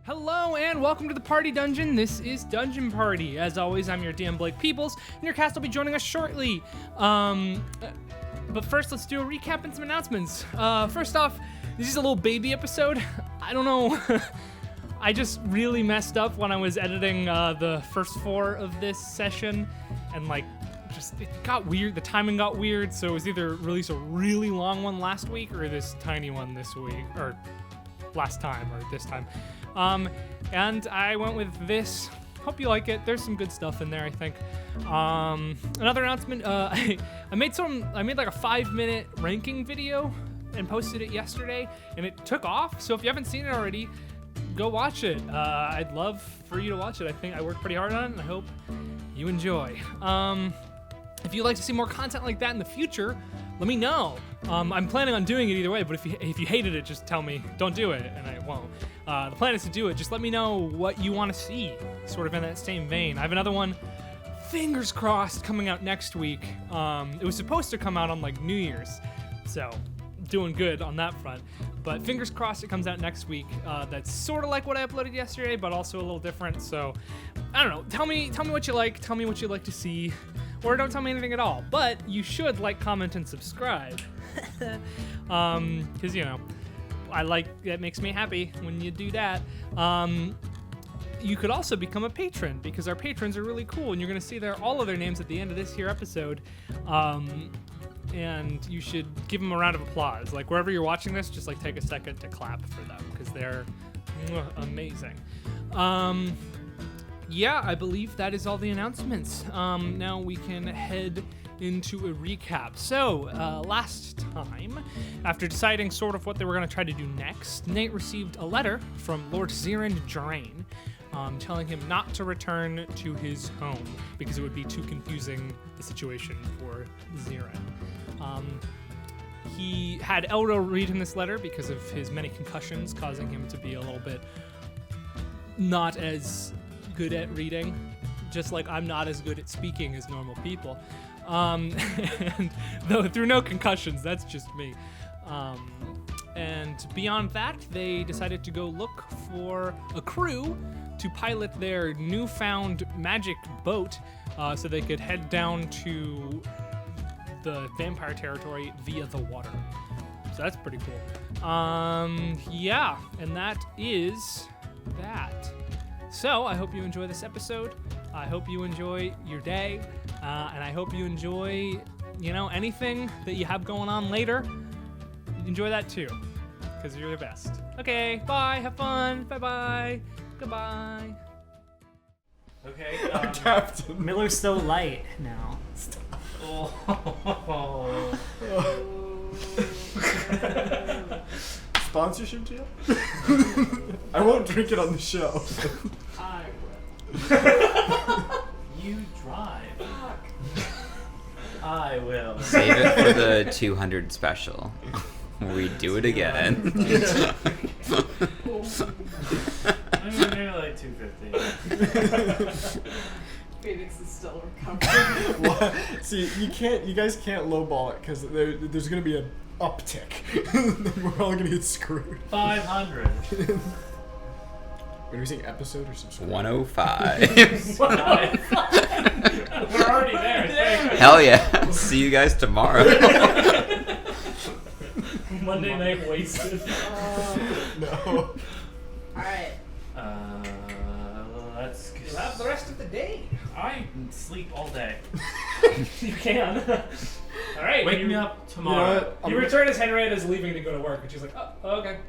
Hello and welcome to the Party Dungeon. This is Dungeon Party. As always, I'm your DM Blake Peebles, and your cast will be joining us shortly. But first, let's do a recap and some announcements. First off, this is a little baby episode. I don't know. I just really messed up when I was editing the first 4 of this session, and it got weird. The timing got weird, so it was either release a really long one last week or this tiny one this week, or last time, or this time. And I went with this. Hope you like it. There's some good stuff in there, I think. Another announcement, I made like a 5-minute ranking video and posted it yesterday, and it took off. So if you haven't seen it already, go watch it. I'd love for you to watch it. I think I worked pretty hard on it, and I hope you enjoy. If you'd like to see more content like that in the future, let me know. I'm planning on doing it either way, but if you hated it, just tell me. Don't do it, and I won't. The plan is to do it. Just let me know what you want to see, sort of in that same vein. I have another one, fingers crossed, coming out next week. It was supposed to come out on New Year's, so doing good on that front. But fingers crossed it comes out next week. That's sort of like what I uploaded yesterday, but also a little different. So I don't know. Tell me what you like. Tell me what you'd like to see, or don't tell me anything at all. But you should like, comment, and subscribe, because that makes me happy when you do that. You could also become a patron, because our patrons are really cool, and you're gonna see all of their names at the end of this here episode. And you should give them a round of applause. Wherever you're watching this, just take a second to clap for them, because they're amazing. Yeah, I believe that is all the announcements. Now we can head into a recap. So, last time, after deciding sort of what they were going to try to do next, Nate received a letter from Lord Zirin Drain, telling him not to return to his home because it would be too confusing the situation for Zirin. He had Elro read him this letter because of his many concussions, causing him to be a little bit not as good at reading, just like I'm not as good at speaking as normal people. And though through no concussions, that's just me. And beyond that, they decided to go look for a crew to pilot their newfound magic boat, so they could head down to the vampire territory via the water. So that's pretty cool. Yeah, and that is that. So I hope you enjoy this episode. I hope you enjoy your day, and I hope you enjoy, anything that you have going on later. Enjoy that too, because you're the best. Okay, bye, have fun, bye-bye, goodbye. Okay, Captain. Miller's so light now. Oh. Sponsorship deal? I won't drink it on the show. I will. You drive. I will. Save it for the 200 special. We do it again. I'm gonna do 250. Phoenix is still recovering. Well, see, you guys can't lowball it, because there's gonna be an uptick. We're all gonna get screwed. 500. Are we saying episode or subscribe? 105. We're already there. Hell yeah. See you guys tomorrow. Monday night wasted. No. Alright. Let's go. You'll have the rest of the day. I sleep all day. You can. All right. Wake me up tomorrow. You return as Henrietta's leaving to go to work, and she's like, oh, okay.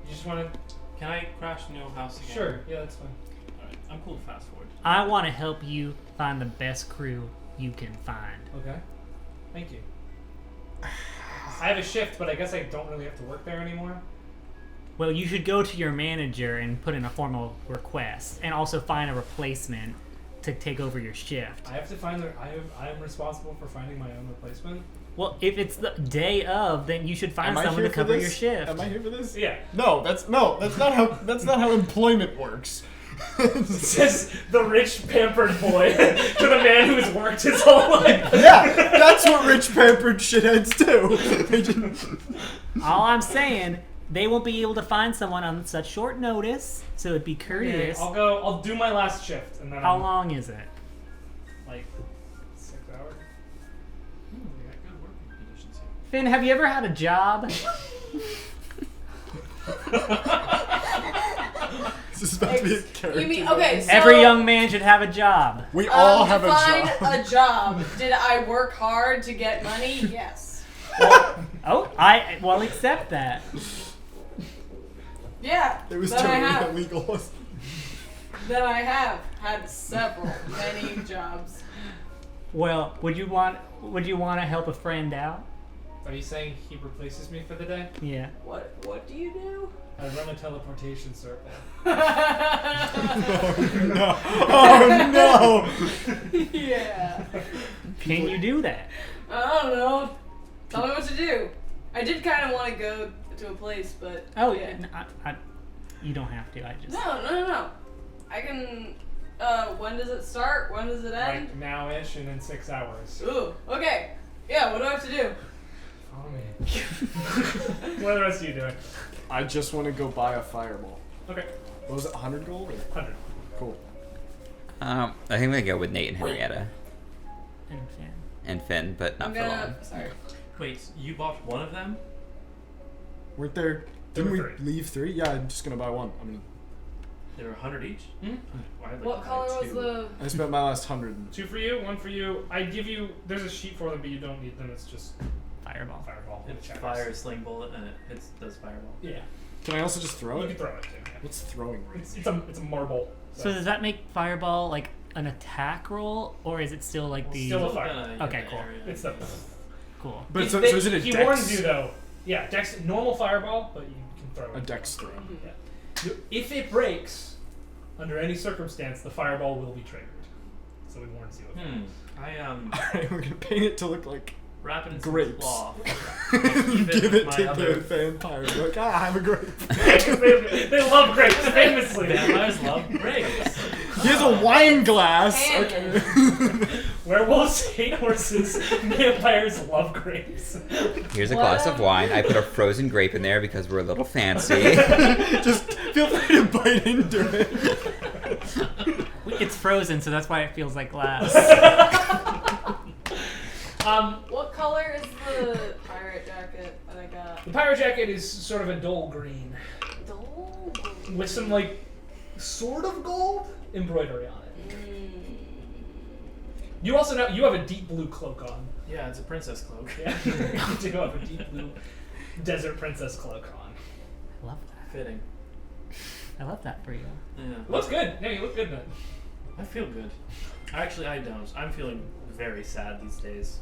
You just want to... Can I crash the new house again? Sure. Yeah, that's fine. Alright, I'm cool to fast forward. I want to help you find the best crew you can find. Okay. Thank you. I have a shift, but I guess I don't really have to work there anymore. Well, you should go to your manager and put in a formal request, and also find a replacement to take over your shift. I have to find I am responsible for finding my own replacement. Well, if it's the day of, then you should find Am I someone here to for cover this? your shift. Am I here for this? Yeah. No, that's not how employment works. It says the rich pampered boy to the man who has worked his whole life. Yeah, that's what rich pampered shitheads do. All I'm saying they won't be able to find someone on such short notice, so it'd be courteous. Okay, I'll do my last shift, and then How long is it? Like 6 hours. Ooh, we got good working conditions here. Finn, have you ever had a job? This is about to be a character. You mean okay? So Every young man should have a job. We all have a define job. a job. Did I work hard to get money? Yes. Oh, I'll accept that. Yeah. It was that I totally have. illegal. That I have had many jobs. Well, would you want to help a friend out? Are you saying he replaces me for the day? Yeah. What do you do? I run a teleportation circle. Oh no! Oh no! Yeah. Can you do that? I don't know. Tell me what to do. I did kind of want to go to a place, but Oh, yeah. you don't have to. I just. No. I can. When does it start? When does it end? Like now-ish, and in 6 hours. Ooh. Okay. Yeah. What do I have to do? Follow me. What are the rest of you doing? I just want to go buy a fireball. Okay. What was it, 100 gold? Or? 100. Cool. I think I'm gonna go with Nate and Henrietta And Finn. and Finn, but not I'm for long. gonna. Sorry. Wait, you bought one of them? Weren't there? There Didn't we were 3. leave 3? Yeah, I'm just gonna buy one. I mean, They were 100 each? Hmm? Why would What I buy color was 2? the? I spent my last 100. 2 for you, 1 for you. I give you. There's a sheet for them, but you don't need them. It's just Fireball. fireball. It's Checkers. fire, sling bullet, and it does fireball. Yeah. Can I also just throw You it? can throw it too. Yeah. What's throwing range? It's a marble. So does that make Fireball like an attack roll, or is it still like Well, the? still a Still fire. gonna hit Okay, the cool. area. It's the. Cool. But It's so the- is it a he dex? warns you though. Yeah, dex normal fireball, but you can throw it. A dex throw. Yeah. If it breaks, under any circumstance, the fireball will be triggered. So he warns you. Of it. Alright, we're gonna paint it to look like Wrap it in some grapes. cloth. Give it my to other- the vampire. Like, I have a grape. they love grapes, famously. Vampires love grapes. He has a wine glass. Canon. Okay. Werewolves hate horses. Vampires love grapes. Here's a glass of wine. I put a frozen grape in there because we're a little fancy. Just feel free to bite into it. It's frozen, so that's why it feels like glass. What color is the pirate jacket that I got? The pirate jacket is sort of a dull green Dull. with some like sort of gold embroidery on it. You also know you have a deep blue cloak on. Yeah, it's a princess cloak. Yeah, you do have a deep blue desert princess cloak on. I love that. Fitting. I love that for you. Yeah. Looks good. Yeah, you look good in it. I feel good. Actually, I don't. I'm feeling very sad these days.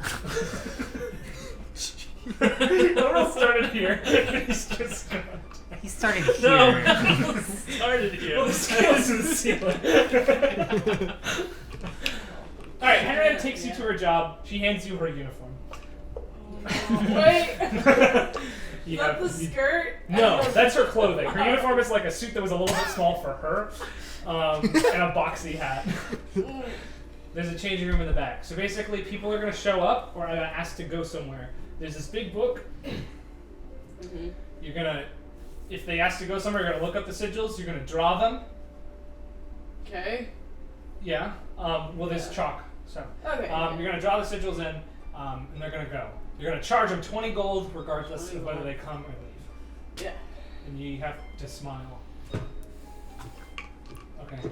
Laurel started here. He's just gone. He started here. No, started here. Well, the scales in the ceiling. All right, Henrietta takes you to her job. She hands you her uniform. Wait. You Is that the you- skirt? No, that's her clothing. Her uniform is like a suit that was a little bit small for her, and a boxy hat. There's a changing room in the back. So basically, people are going to show up or are asked to go somewhere. There's this big book. You're going to, if they ask to go somewhere, you're going to look up the sigils. You're going to draw them. Okay. Yeah. Well, there's chalk. So Okay. you're going to draw the sigils in, and they're going to go. You're going to charge them 20 gold regardless of whether they come or leave. Yeah. And you have to smile. Okay.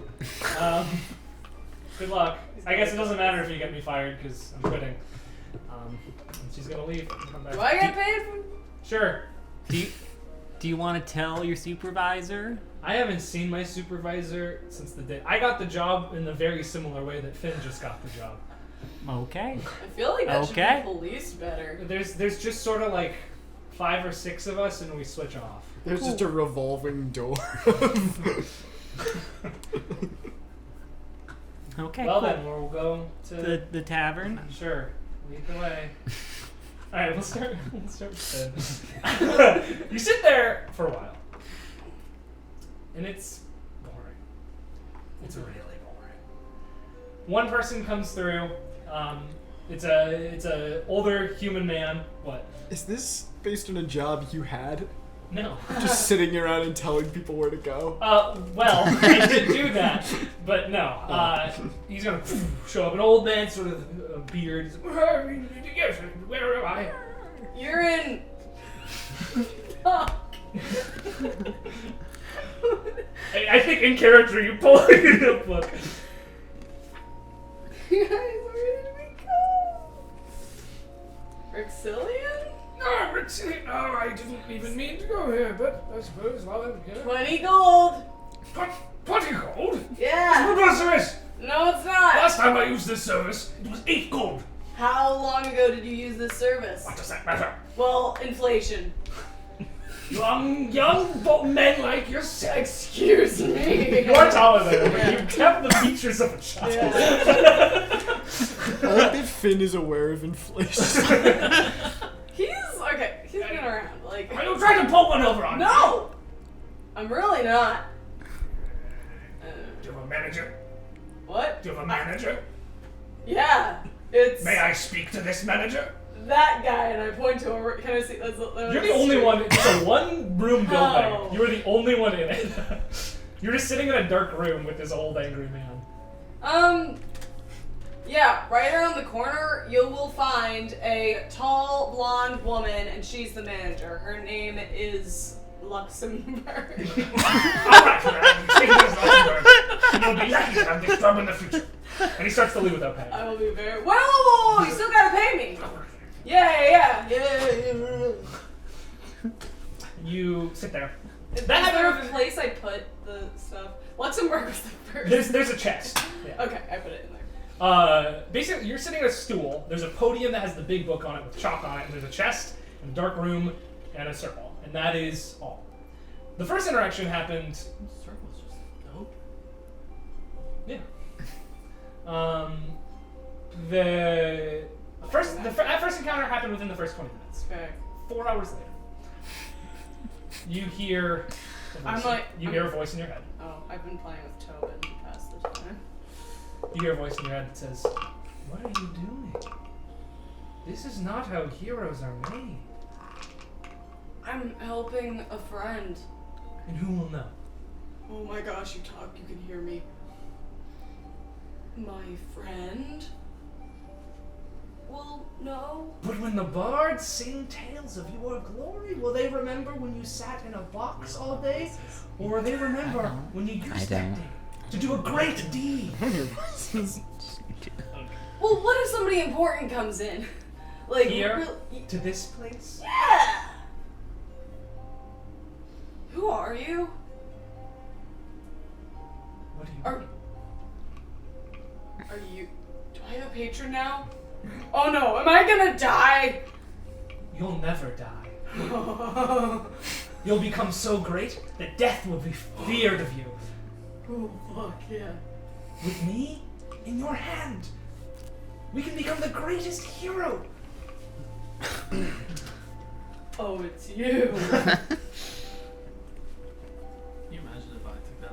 Good luck. I guess it doesn't matter if you get me fired because I'm quitting. And she's gonna leave and come back. Do I get paid for? Sure. Do you want to tell your supervisor? I haven't seen my supervisor since the day I got the job in the very similar way that Finn just got the job. Okay. I feel like that Okay. should be policed better. There's just sort of like 5 or 6 of us and we switch off. There's just a revolving door. Okay. Well cool. then, we'll go to The tavern. Sure. Lead the way. Alright, we'll start with Finn. You sit there for a while. And it's boring. It's really boring. One person comes through. It's a older human man. What? Is this based on a job you had? No. Just sitting around and telling people where to go. Well, I did do that, but no. He's gonna show up, an old man, sort of a beard. He's like, yes, where am I? You're in. Fuck. I think in character you pull out your notebook. You guys, where did we go? Rexilion? No, Rexilion. No, I didn't even mean to go here, but I suppose while I'm here. 20 gold. 20 gold? Yeah. What was service? No, it's not. Last time I used this service, it was 8 gold. How long ago did you use this service? What does that matter? Well, inflation. Young men like yourself. Excuse me. You're taller than him, but you kept the features of a child. Yeah. I like that Finn is aware of inflation. He's okay. He's been around. Like. Are you trying to pull one over on me? No. I'm really not. Do you have a manager? What? Do you have a manager? Yeah. It's. May I speak to this manager? That guy, and I point to a. Can I see? You're the only one. It's a one-room building. Oh. You were the only one in it. You're just sitting in a dark room with this old angry man. Yeah, right around the corner, you will find a tall, blonde woman, and she's the manager. Her name is Luxembourg. Alright, take it as Luxembourg. You'll be lucky to have this job in the future. And he starts to leave without paying. I will be very. Whoa! You still gotta pay me. Yeah. You sit there. Is there a place I put the stuff? Luxembourg was the first. There's a chest. Yeah. Okay, I put it in there. Basically, you're sitting at a stool. There's a podium that has the big book on it with chalk on it. And there's a chest, and a dark room, and a circle. And that is all. The first interaction happened. Circle's just dope. Yeah. That first encounter happened within the first 20 minutes. Okay. 4 hours later, you hear. You hear a voice in your head. Oh, I've been playing with Tobin to pass the time. You hear a voice in your head that says, "What are you doing? This is not how heroes are made." I'm helping a friend. And who will know? Oh my gosh, you talk, you can hear me. My friend? Well, no. But when the bards sing tales of your glory, will they remember when you sat in a box all day? Or will they remember when you used that day to do a great deed? Well, what if somebody important comes in? Like, Here? To this place? yeah! Who are you? What do you Are you... Do I have a patron now? Oh no, am I gonna die? You'll never die. You'll become so great that death will be feared of you. Oh fuck, yeah. With me in your hand, we can become the greatest hero. Oh, it's you. Can you imagine if I took that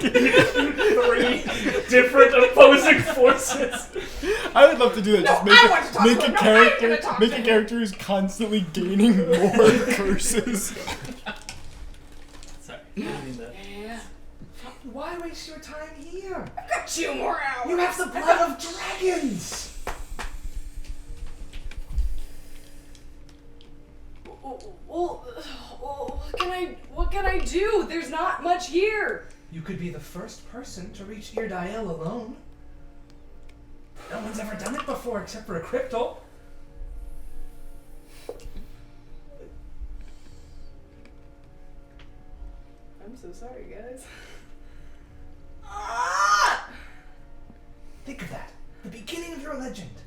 Three different opposing forces. I would love to do that. No, Just I want to talk make to a him. No, I'm character, gonna talk make to a him. character who's constantly gaining more curses. Sorry, I didn't mean that. Yeah. Why waste your time here? I've got 2 more hours. You have the blood of dragons. Well, what can I do? There's not much here. You could be the first person to reach Irdael alone. No one's ever done it before except for a crypto. I'm so sorry, guys. Think of that. The beginning of your legend.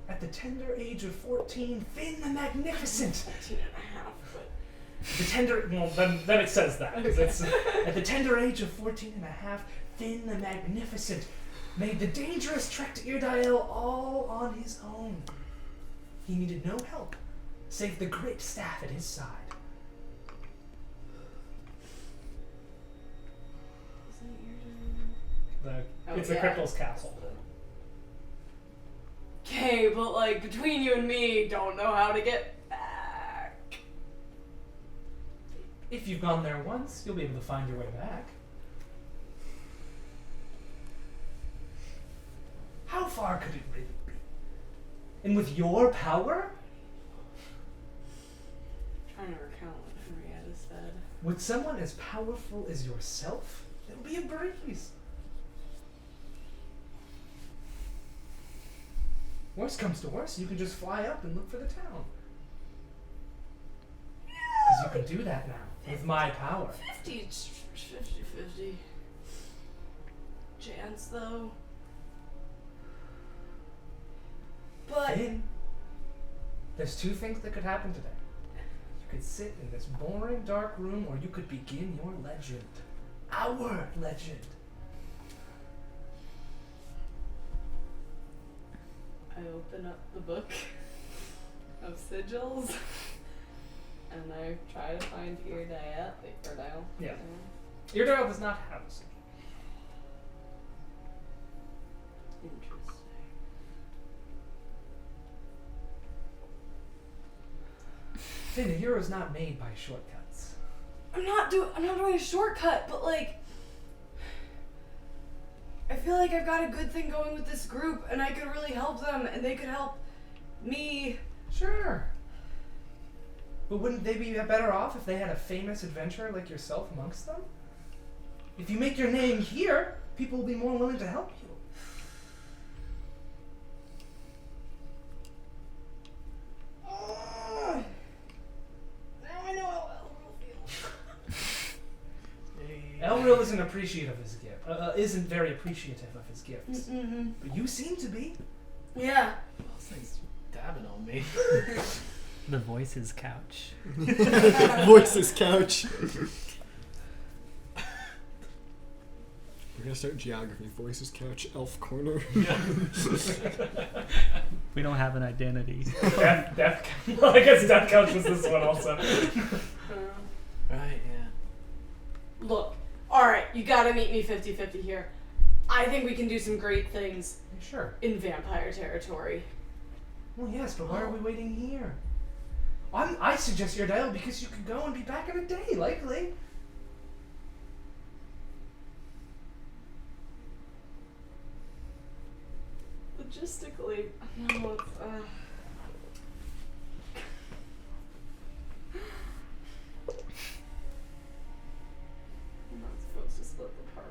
At the tender age of 14, Finn the Magnificent. 14 and a half, but... The tender, well, then it says that. 'Cause it's, at the tender age of 14 and a half, Finn the Magnificent made the dangerous trek to Irdael all on his own. He needed no help, save the great staff at his side. It's the yeah. Cryptal's castle. Okay, but like between you and me, don't know how to get back. If you've gone there once, you'll be able to find your way back. How far could it really be? And with your power? Trying to recount what Henrietta said. With someone as powerful as yourself, it'll be a breeze. Worst comes to worst, you can just fly up and look for the town. Because you can do that now, with my power. 50-50 chance, though. But Finn, there's two things that could happen today. You could sit in this boring, dark room, or you could begin your legend. Our legend. I open up the book of sigils and I try to find Eardial. Yeah. Eardial does not have a sigil. Interesting. Finn, a hero is not made by shortcuts. I'm not doing a shortcut, but like I feel like I've got a good thing going with this group and I could really help them and they could help me. Sure. But wouldn't they be better off if they had a famous adventurer like yourself amongst them? If you make your name here, people will be more willing to help you. Now I know how Elril feels. Elril isn't appreciative of his gift. Isn't very appreciative of his gifts. Mm-hmm. But you seem to be. Yeah. This thing's dabbing on me. The voices couch. Voices couch. We're gonna start geography. Voices couch. Elf corner. We don't have an identity. Death well, I guess Death Couch was this one also. Right, yeah. Look, alright, you gotta meet me 50-50 here. I think we can do some great things Sure. in vampire territory. Well, yes, but why are we waiting here? I suggest Eardial because you could go and be back in a day, likely. Logistically, no, it's, I'm not supposed to split the party.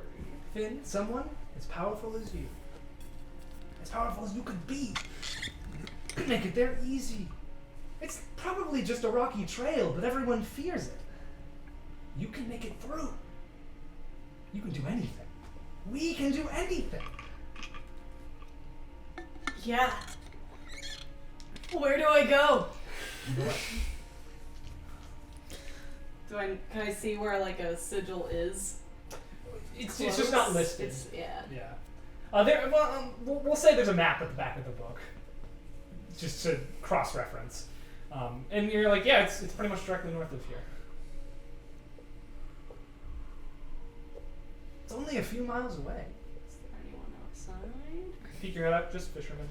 Finn, someone as powerful as you. As powerful as you could be. Could make it there easy. It's probably just a rocky trail, but everyone fears it. You can make it through. You can do anything. We can do anything. Yeah. Where do I go? Can I see where like a sigil is? It's just not Close? listed. It's, yeah. Yeah. We'll say there's a map at the back of the book, just to cross-reference. And you're like, yeah, it's pretty much directly north of here. It's only a few miles away. Is there anyone outside? Peek your head up, just fishermen.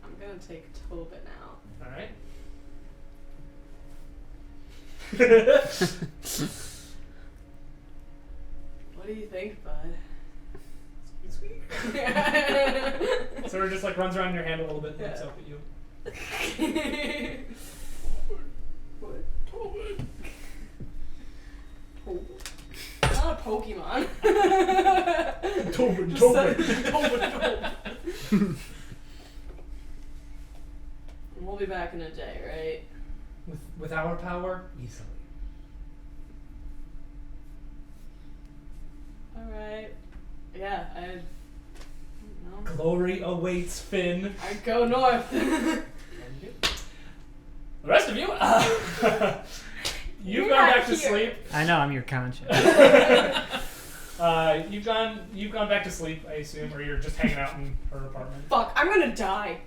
I'm gonna take Tobin out. All right. What do you think, bud? So it just like runs around your hand a little bit and looks Yeah. up at you. What? Tobin. Not a Pokemon. Tobin, Just Tobin. said Tobin. We'll be back in a day, right? With our power, easily. Alright. Yeah, I don't Glory awaits Finn. I go north. The rest of you, you've You're gone not back to here. sleep. I know, I'm your conscience. You've gone back to sleep, I assume, or you're just hanging out in her apartment. Fuck, I'm gonna die.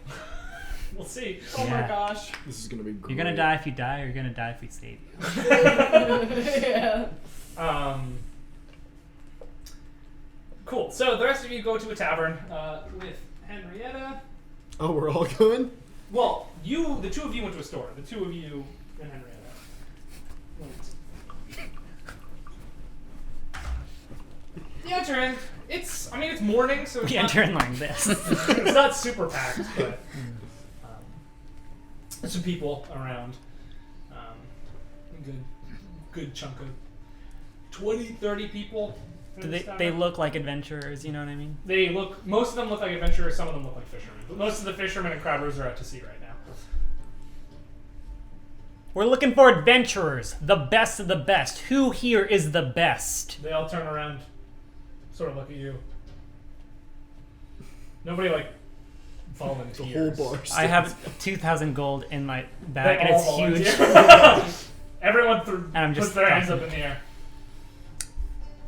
We'll see. Oh my Yeah. gosh. This is gonna be great. You're gonna die if you die, or you're gonna die if we save you. Yeah. Cool. So the rest of you go to a tavern with Henrietta. Oh, we're all going? Well, the two of you went to a store. The two of you and Henrietta went. You enter in. It's morning, so it's We not, enter in like this. it's not super packed, but there's some people around. Good chunk of 20, 30 people. Do they look like adventurers, you know what I mean? Most of them look like adventurers, some of them look like fishermen. But most of the fishermen and crabbers are out to sea right now. We're looking for adventurers, the best of the best. Who here is the best? They all turn around, sort of look at you. Nobody The volunteers. whole bar. I have 2,000 gold in my They bag, and all it's huge. volunteer. Everyone And I'm puts just their hands up talking. in the air.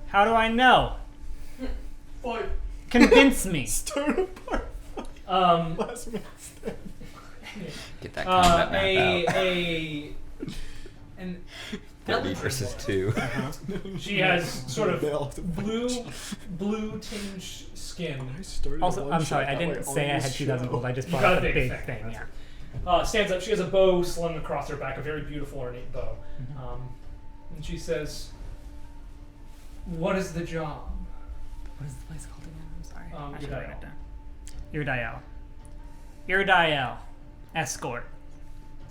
How do I know? Boy. Convince me. Start a bar. Last man stand. Get that combat map out. An 30 eligible versus woman. 2. She has sort of Nail off the blue tinge skin. I started Also, one I'm shot sorry, I that didn't way say I on had this 2,000 show. gold. I just You brought got up a the big big thing, thing, that's yeah. Stands up. She has a bow slung across her back, a very beautiful ornate bow. And she says, "What is the job?" What is the place called again? I'm sorry. I should Uridiel. write it down. Uridiel. Escort.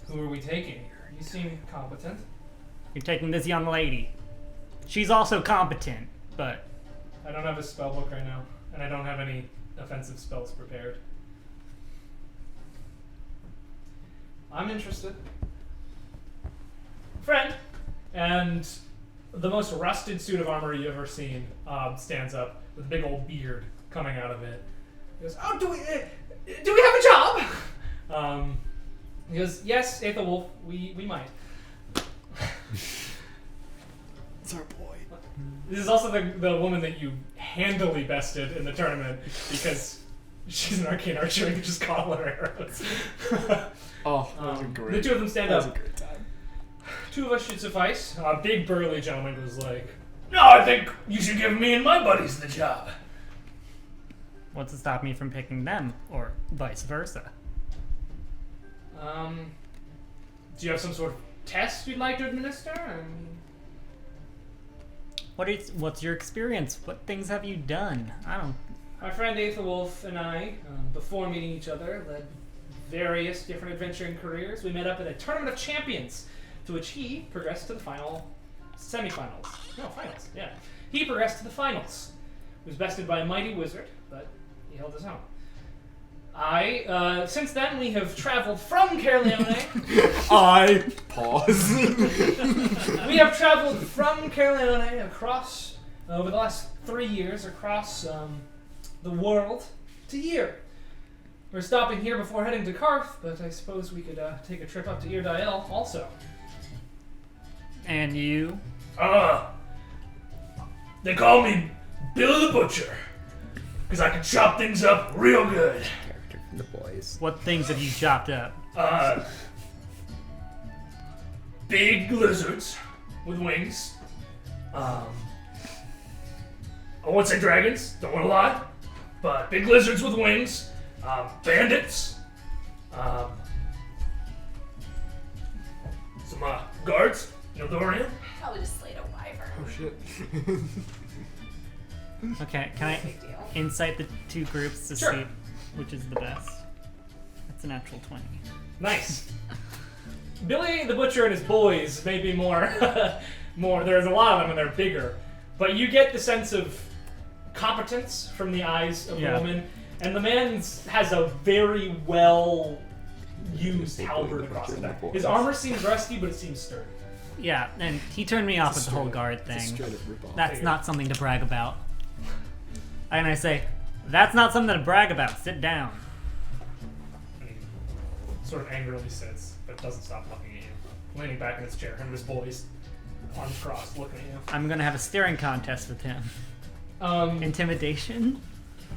Who are we taking here? You seem competent. You're taking this young lady. She's also competent, but I don't have a spell book right now, and I don't have any offensive spells prepared. I'm interested. Friend, and the most rusted suit of armor you've ever seen stands up with a big old beard coming out of it. He goes, "Oh, do we have a job?" He goes, "Yes, Aethelwolf, we might." It's our boy. This is also the woman that you handily bested in the tournament because she's an arcane archer and you just caught all her arrows. Oh, that was a great. The two of them stand That was a up. great time. Two of us should suffice. A big burly gentleman was like, "No, I think you should give me and my buddies the job." what's to stop me from picking them, or vice versa? Do you have some sort of test you'd like to administer? What's your experience? What things have you done? I don't. My friend Aethelwolf and I, before meeting each other, led various different adventuring careers. We met up at a tournament of champions, to which he progressed to the finals. Yeah. He progressed to the finals. He was bested by a mighty wizard, but he held his own. Since then, we have traveled from Caerleone. I pause. We have traveled from Caerleone across, over the last 3 years, across the world to here. We're stopping here before heading to Karth, but I suppose we could take a trip up to Uridiel also. And you? They call me Bill the Butcher, because I can chop things up real good. Character from the boys. What things have you chopped up? Big lizards with wings. I won't say dragons, don't want to lie, but big lizards with wings. Bandits. Some guards. You know what I mean? Probably just slayed a wyvern. Oh shit. Okay, can I Big deal. insight the two groups to Sure. see which is the best? That's a natural 20. Nice. Billy the Butcher and his boys may be more, there's a lot of them and they're bigger, but you get the sense of competence from the eyes of Yeah. the woman, and the man has a very well used Billy the halberd across Butcher his and the back. boys. His armor seems rusty, but it seems sturdy. Yeah, and he turned me off with the whole straight- guard It's a thing. straight up rip-off. That's not something to brag about. And I say, That's not something to brag about. Sit down. And he sort of angrily sits, but doesn't stop looking at you. Leaning back in his chair, him and his boys, arms crossed, looking at you. I'm gonna have a staring contest with him. Intimidation?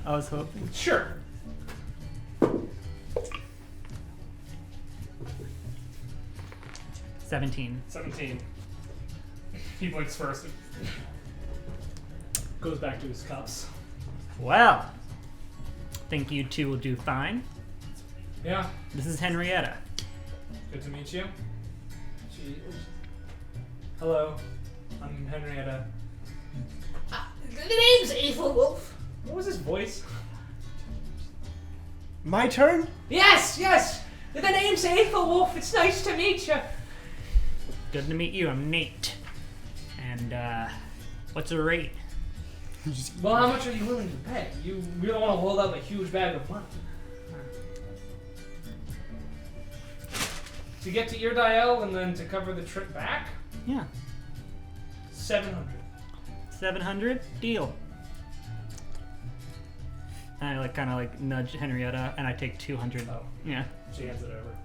I was hoping. Sure. 17. 17. He blinks first. Goes back to his cups. Well, think you two will do fine. Yeah. This is Henrietta. Good to meet you. Hello. I'm Henrietta. The name's Evil Wolf. What was his voice? My turn? Yes, yes. The name's Evil Wolf. It's nice to meet you. Good to meet you. I'm Nate. And, what's the rate? Well, how much are you willing to pay? We don't want to hold up a huge bag of money. To get to Eardial and then to cover the trip back? Yeah. 700. 700? Deal. And I kind of nudge Henrietta, and I take 200. Oh. Yeah. She hands it over.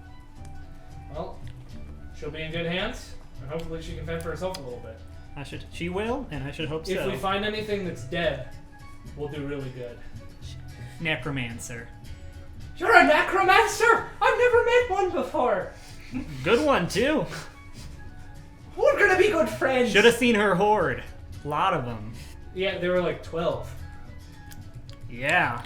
Well, she'll be in good hands, and hopefully she can fend for herself a little bit. She will, and I should hope so. If we find anything that's dead, we'll do really good. Necromancer. You're a necromancer. I've never met one before. Good one, too. We're gonna be good friends. Should have seen her horde. A lot of them. Yeah, there were 12. Yeah.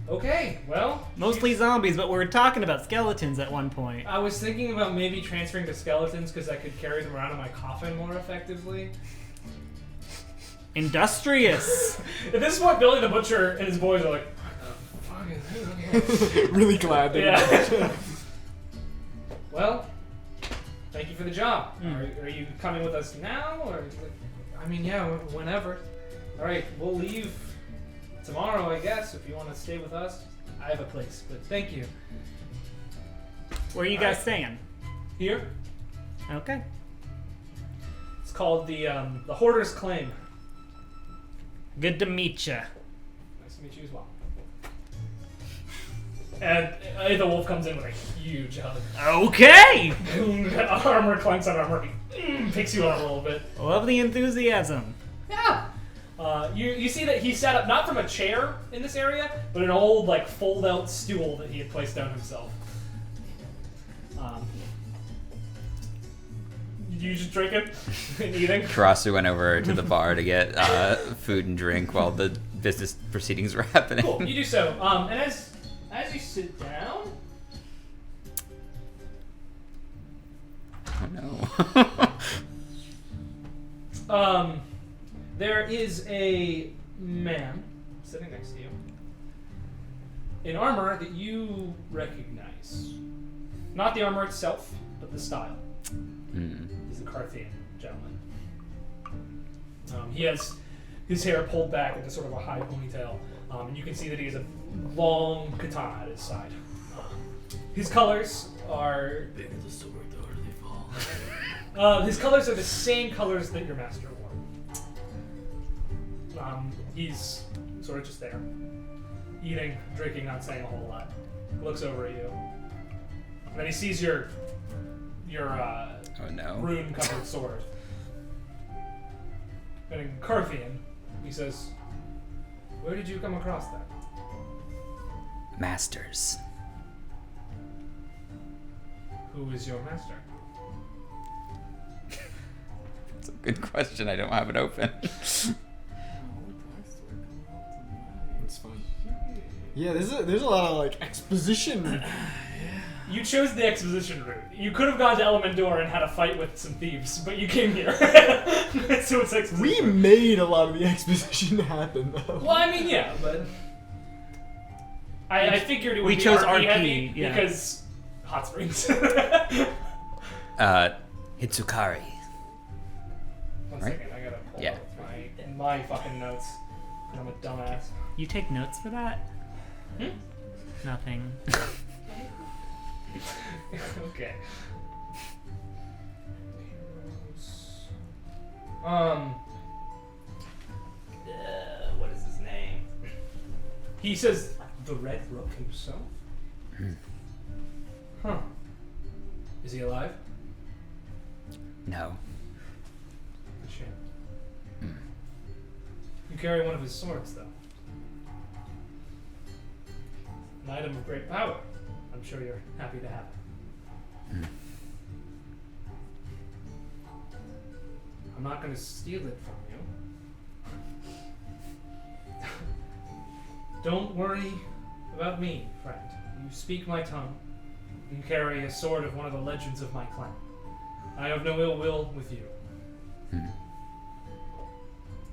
Okay, well. Mostly zombies, but we were talking about skeletons at one point. I was thinking about maybe transferring to skeletons because I could carry them around in my coffin more effectively. Industrious. If this is what Billy the Butcher and his boys are like, what the fuck is this? Really glad they Yeah. Well, thank you for the job. Are you coming with us now? Or I mean, yeah, whenever. All right, we'll leave tomorrow, I guess, if you want to stay with us. I have a place, but thank you. Where are you guys staying? Here, Okay. it's called the Hoarder's Claim. Good to meet ya. Nice to meet you as well. And the wolf comes in with a huge hug. Okay! Armor clanks on armor. He picks you up a little bit. Love the enthusiasm. Yeah. You see that he sat up not from a chair in this area, but an old fold-out stool that he had placed down himself. You just drinking and eating. Karasu went over to the bar to get food and drink while the business proceedings were happening. Cool. You do so. And as you sit down. Oh no. There is a man sitting next to you in armor that you recognize. Not the armor itself, but the style. He's a Carthian gentleman. He has his hair pulled back into sort of a high ponytail, and you can see that he has a long katana at his side. His colors are... Big as a sword, the harder they fall. his colors are the same colors that your master wore. He's sort of just there, eating, drinking, not saying a whole lot. Looks over at you, and then he sees your Oh no. rune-covered sword. And in Carthian, he says, "Where did you come across that?" Masters. Who is your master? It's a good question. I don't have it open. It's fun. Yeah, there's a lot of exposition. You chose the exposition route. You could have gone to Elementor and had a fight with some thieves, but you came here. So it's exposition. We made a lot of the exposition happen, though. Well, I mean, yeah, but I figured it would We be chose RP RP, heavy yeah. because hot springs. Hitsukari. One Right? second, I gotta pull Yeah. up my fucking notes. I'm a dumbass. You take notes for that? Nothing. Okay. What is his name? He says, the Red Rook himself? Huh. Is he alive? No. Good shame. You carry one of his swords, though. An item of great power. I'm sure you're happy to have it. I'm not going to steal it from you. Don't worry about me, friend. You speak my tongue. You carry a sword of one of the legends of my clan. I have no ill will with you.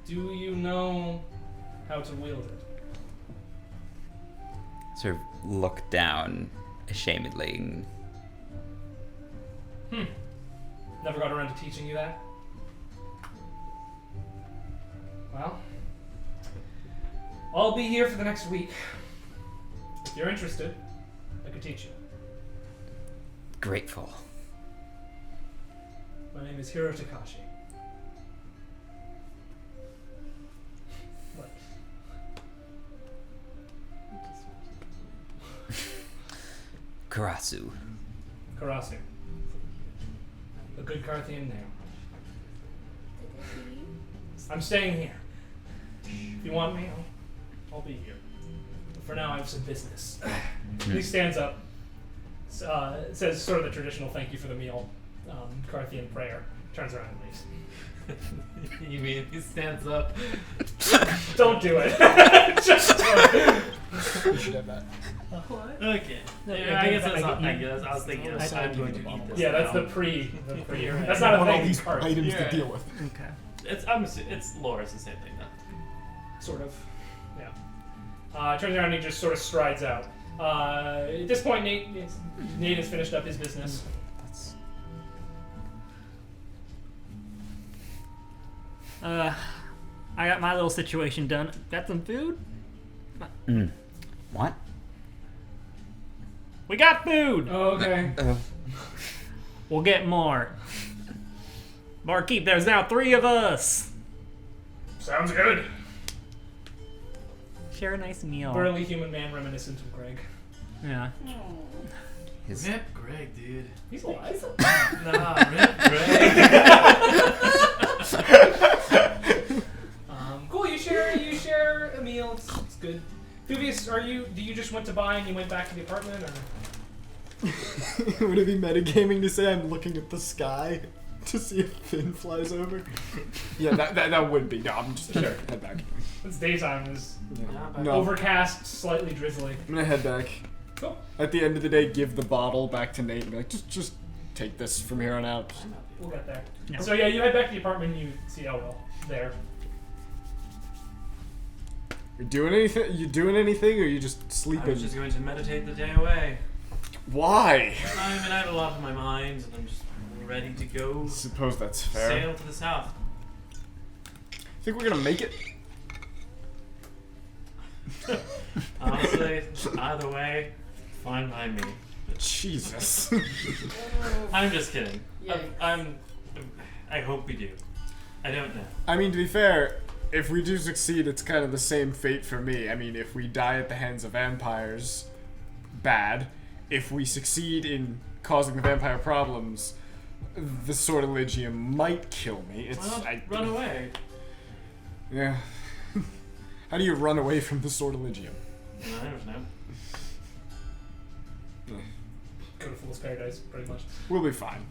Do you know how to wield it? Sort of look down ashamedly. Never got around to teaching you that? Well, I'll be here for the next week. If you're interested, I could teach you. Grateful. My name is Hiro Takashi. What? Karasu. Karasu. A good Carthian name. I'm staying here. If you want me, I'll be here. But for now, I have some business. He stands up, says sort of the traditional thank you for the meal, Carthian prayer, turns around and leaves. You mean he stands up? Don't do it. Just do it. You should have that. Okay. No, Yeah, I guess that's not. I- I guess I was thinking I- I'm going to eat this. Yeah, that's now. the pre. You're right. That's not a Want all thing. these Cart. items You're to deal with. Okay. It's lore. It's the same thing, though. Sort of. Yeah. Turns around and he just sort of strides out. At this point, Nate has finished up his business. I got my little situation done. Got some food? What? We got food! Okay. We'll get more. Barkeep, there's now 3 of us! Sounds good. Share a nice meal. Burly human man reminiscent of Greg. Yeah. His Rip Greg, dude. He's alive. Nah, Rip Greg. Cool. You share a meal. It's good. Fuvius, do you just went to buy and you went back to the apartment, or? Would it be metagaming to say I'm looking at the sky to see if Finn flies over? Yeah, that would be. No, I'm just sure. Head back. It's daytime. It's No, overcast, slightly drizzly. I'm gonna head back. Cool. At the end of the day, give the bottle back to Nate and be like, just take this from here on out. We'll get there. Yeah. So yeah, you head back to the apartment. And you see Elwell there. You doing anything? You doing anything, or you just I sleeping? was just going to meditate the day away. Why? I mean, I have a lot on my mind, and I'm just ready to go Suppose that's fair. sail to the south. Think we're gonna make it? Honestly, either way, fine by me. Jesus. I'm just kidding. Yikes. I hope we do. I don't know. I mean, to be fair, if we do succeed, it's kind of the same fate for me. I mean, if we die at the hands of vampires, bad. If we succeed in causing the vampire problems, the Sortilegium might kill me. It's Why not run away? Yeah. How do you run away from the Sortilegium? I don't know. Go to Fool's Paradise, pretty much. We'll be fine.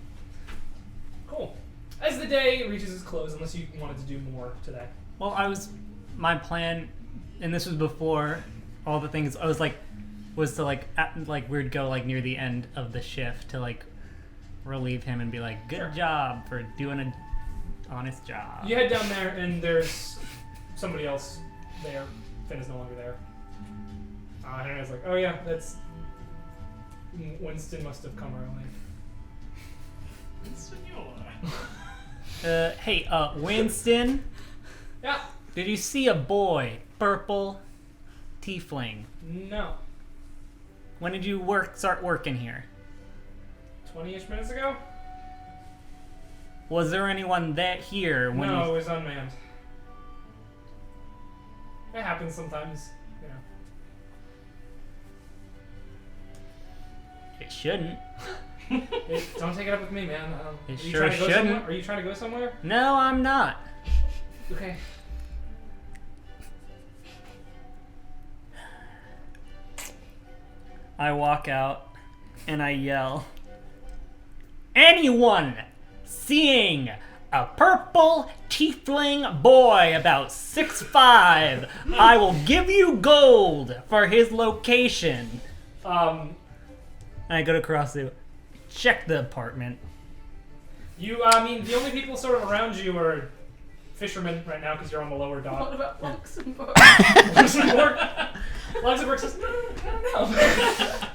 Cool. As the day reaches its close, unless you wanted to do more today. Well, my plan, and this was before all the things, I was like, was to we'd go like near the end of the shift to like relieve him and be like, good Sure. job for doing an honest job. You head down there, and there's somebody else there. Finn is no longer there. Henry's like, oh yeah, that's... Winston must have come early. Hey, Winston, Yeah. did you see a boy, purple, tiefling? No. When did you start working here? 20-ish minutes ago? Was there anyone here when No, you... it was unmanned. It happens sometimes, you know. It shouldn't. Don't take it up with me, man. It Are you sure trying to go shouldn't. somewhere? Are you trying to go somewhere? No, I'm not. Okay. I walk out and I yell, anyone seeing a purple tiefling boy about 6'5", I will give you gold for his location. And I go to Karasu, check the apartment. The only people sort of around you are fishermen right now because you're on the lower dock. What about Luxembourg? Luxembourg says, I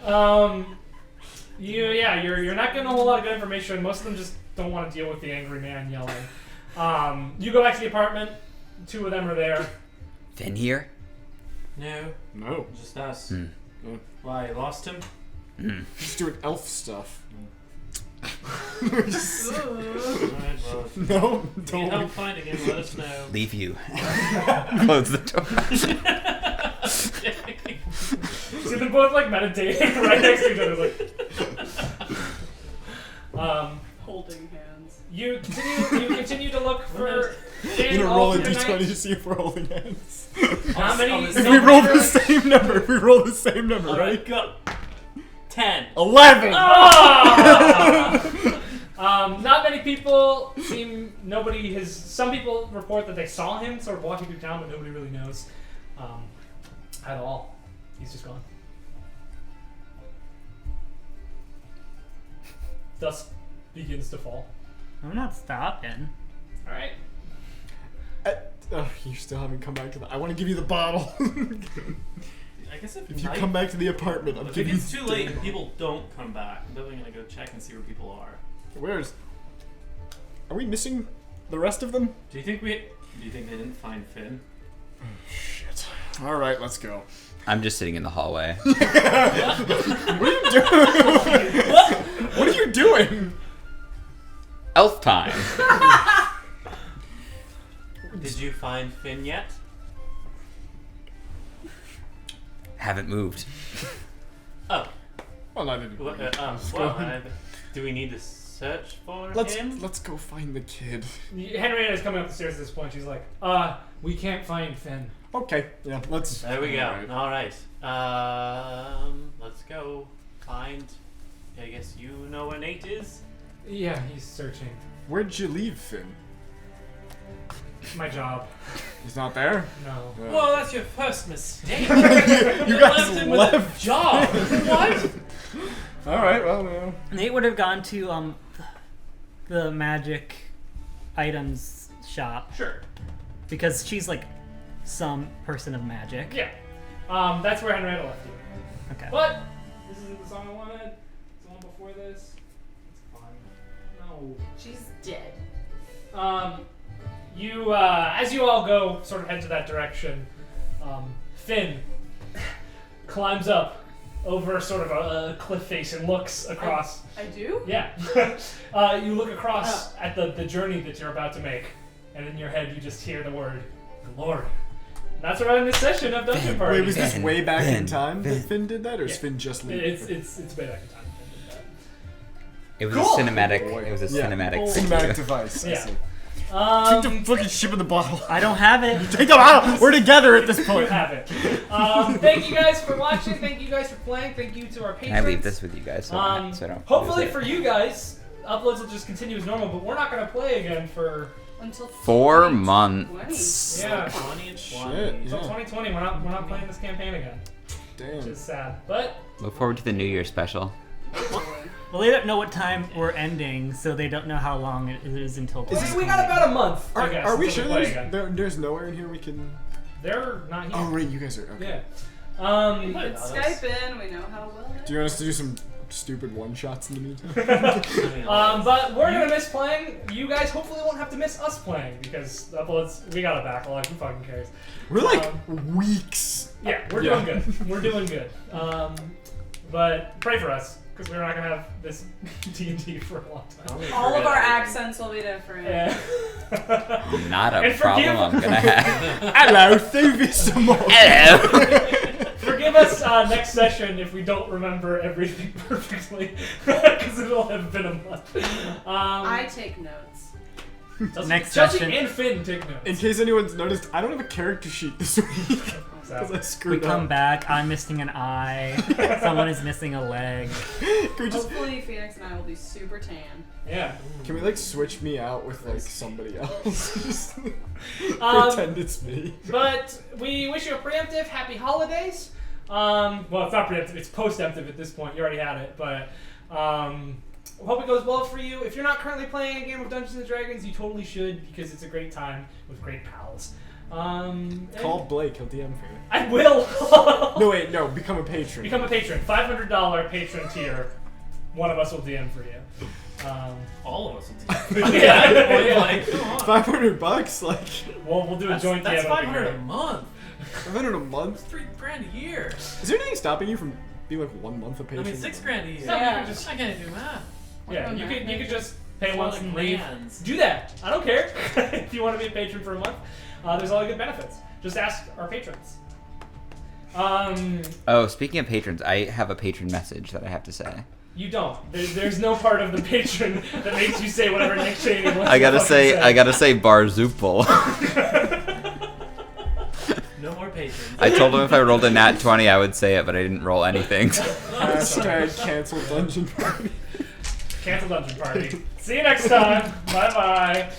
don't know. You're not getting a whole lot of good information. Most of them just don't want to deal with the angry man yelling. You go back to the apartment. 2 of them are there. Finn here? No. Just us. Hmm. Why, you lost him? Just doing elf stuff. Alright, well, if No, you need don't. help finding him, let us know. Leave you. Close the door. See them both like meditating right next to each other. Like, Holding hands. you continue to look for. You know, roll a d20 to see if we're holding hands. How many? If we roll the same number, I right? got 10. 11! Not many people seem. Nobody has. Some people report that they saw him sort of walking through town, but nobody really knows at all. He's just gone. Dusk begins to fall. I'm not stopping. All right. You still haven't come back to the. I want to give you the bottle. I guess if If you night- come back to the apartment, I'm if it giving you. gets too late and people don't come back, I'm definitely gonna go check and see where people are. Where's? Are we missing the rest of them? Do you think they didn't find Finn? Shit. All right, let's go. I'm just sitting in the hallway. What are you doing? What are you doing? Elf time. Did you find Finn yet? Haven't moved. Oh. Well, I didn't. Do we need to search for Let's him? go find the kid. Henrietta is coming up the stairs at this point. She's like, we can't find Finn. Okay, yeah, let's. There we go. All right. Alright. Let's go find. I guess you know where Nate is? Yeah, he's searching. Where'd you leave Finn? My job. He's not there. No. Well, that's your first mistake. You guys him with left. a job. What? All right, well, no. Nate would have gone to the magic items shop Sure. because she's like some person of magic. Yeah. That's where Henrietta left you. Okay. But this isn't the song I wanted. It's the one before this. It's fine. No. She's dead. As you all go, sort of head to that direction, Finn climbs up over sort of a cliff face and looks across. I do? Yeah. You look across at the journey that you're about to make, and in your head you just hear the word, "Glory." And that's around this session of Dungeon Party. Wait, was this Finn, way back in Finn, time that Finn. Finn did that, or is Yeah. Finn just leaving? It's way back in time. It was Cool. a cinematic. Boy. It was a Yeah. cinematic. Cinematic device. I Yeah. see. Take the fucking ship in the bottle. I don't have it. Take them out. We're together at this You point. have it. Thank you guys for watching. Thank you guys for playing. Thank you to our Can patrons. I leave this with you guys? So I don't Hopefully lose it? for you guys, uploads will just continue as normal, but we're not going to play again for Until 4 2020. months. yeah 20 and 20. Shit. until Yeah. 2020. We're not playing this campaign again, which Damn. is sad. But Look forward to the New Year special. Well, they don't know what time we're ending, so they don't know how long it is until. we got about a month. I guess, Are we until sure play again. there's nowhere in here we can? They're not here. Oh right, you guys are. Okay. Yeah. It's Skype in. We know how well it Do you want us to do some stupid one shots in the meantime? But we're gonna miss playing. You guys hopefully won't have to miss us playing because the uploads we got a backlog. Who fucking cares? We're like weeks. Yeah, we're doing good. We're doing good. But pray for us because we're not gonna have this D&D for a long time. All of our accents will be different. Yeah. Not a And problem forgive- I'm gonna have. Hello, save me some more. Hello. Forgive forgive us next session if we don't remember everything perfectly, because it'll have been a month. I take notes. Next Chelsea session. and Finn take notes. In case anyone's noticed, I don't have a character sheet this week. Because I We screwed come up. back. I'm missing an eye. Someone is missing a leg. Can we just Hopefully, Phoenix and I will be super tan. Yeah. Can we like switch me out with like somebody else? Just Um, pretend it's me. But we wish you a preemptive happy holidays. Well, it's not preemptive; it's post-emptive at this point. You already had it, but hope it goes well for you. If you're not currently playing a game of Dungeons and Dragons, you totally should because it's a great time with great pals. Call Blake, he'll DM for you. I will. No, wait, no, become a patron. Become a patron. $500 patron tier. One of us will DM for you. All of us will do Yeah. like, come on. $500, like We'll do a joint That's DM. that'd be $500 great. a month. $500 a month. $3,000 a year. Is there anything stopping you from being like 1 month a I patron? mean, $6,000 a year. No, Yeah. you could just I can't do math. yeah. You could just pay once and leave. Grands. Do that. I don't care. If you want to be a patron for a month, there's all the good benefits. Just ask our patrons. Oh, speaking of patrons, I have a patron message that I have to say. You don't. There's no part of the patron that makes you say whatever Nick Cheney wants. I gotta to fucking say, I gotta say, Barzupal. No more patrons. I told him if I rolled a nat 20, I would say it, but I didn't roll anything. Hashtag cancel dungeon party. Cancel Dungeon Party. See you next time. Bye bye.